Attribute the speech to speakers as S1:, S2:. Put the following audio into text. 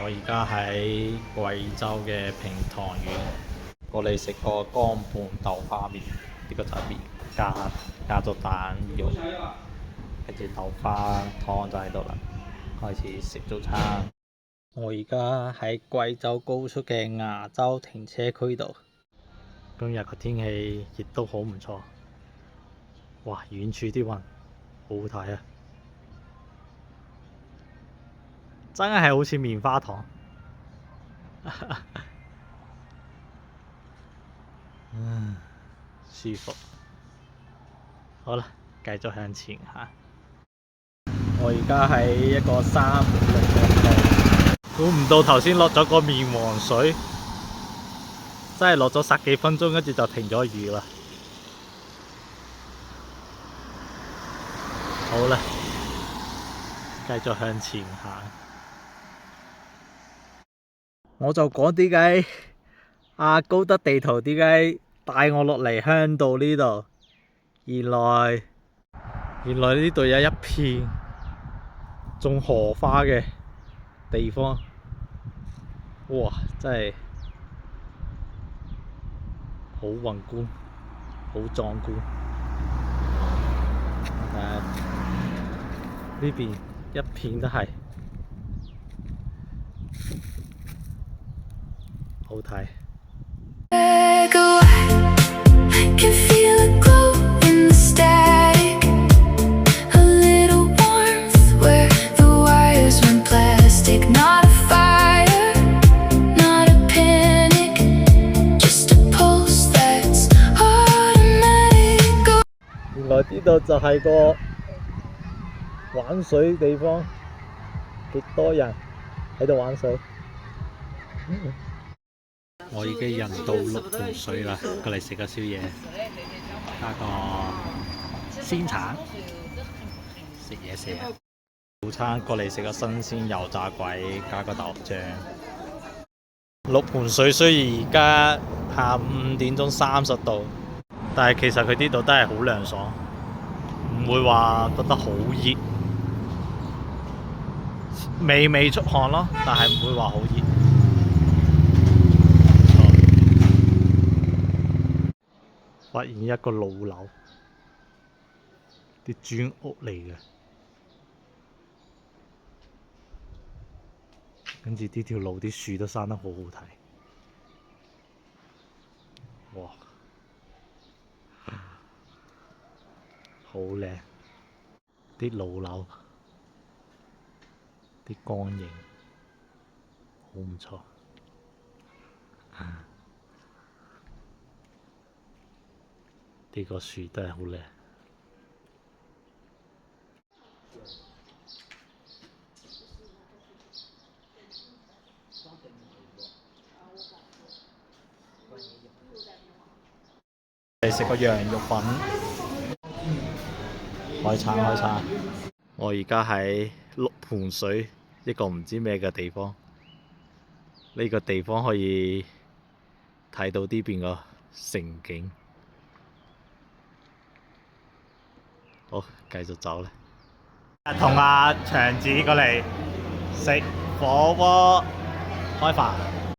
S1: 我而家喺貴州嘅平塘縣，過嚟食個乾拌豆花麵，呢個就係麵加咗蛋肉，跟住豆花湯就喺度啦。開始食早餐。我而家喺貴州高速嘅琶洲停車區度，今日個天氣亦都好唔錯。哇！遠處啲雲好好睇啊！真係好似棉花糖。舒服。好啦，繼續向前行。我而家喺一個356嘅路，估唔到頭先落咗個面黃水，真係落咗10幾分鐘，跟住就停咗雨啦。好啦，繼續向前行。我就講點解阿高德地圖點解帶我落嚟香道呢度？原來呢度有一片種荷花嘅地方。哇！真係好宏觀，好壯觀。呢邊一片都係好睇。原來呢度就係個玩水地方，幾多人喺度玩水。我已經人到六盤水啦，過嚟食個宵夜，加個鮮橙，食嘢食啊！早餐過嚟食個新鮮油炸鬼，加個豆漿。六盤水雖然而家下午5點鐘30度，但係其實佢呢度都係好涼爽，唔會話覺得好熱，微微出汗咯，但係唔會話好熱。發現一個老樓，啲磚屋嚟嘅，跟住呢條路啲樹都生得好好睇，哇，好靚！啲老樓，啲光影，好唔錯。呢個樹都係好靚。嚟食個羊肉粉，海產。我而家喺六盤水一個唔知咩嘅地方，呢個地方可以睇到呢邊個城景。好，繼續走啦。同阿長子過嚟食火鍋開飯。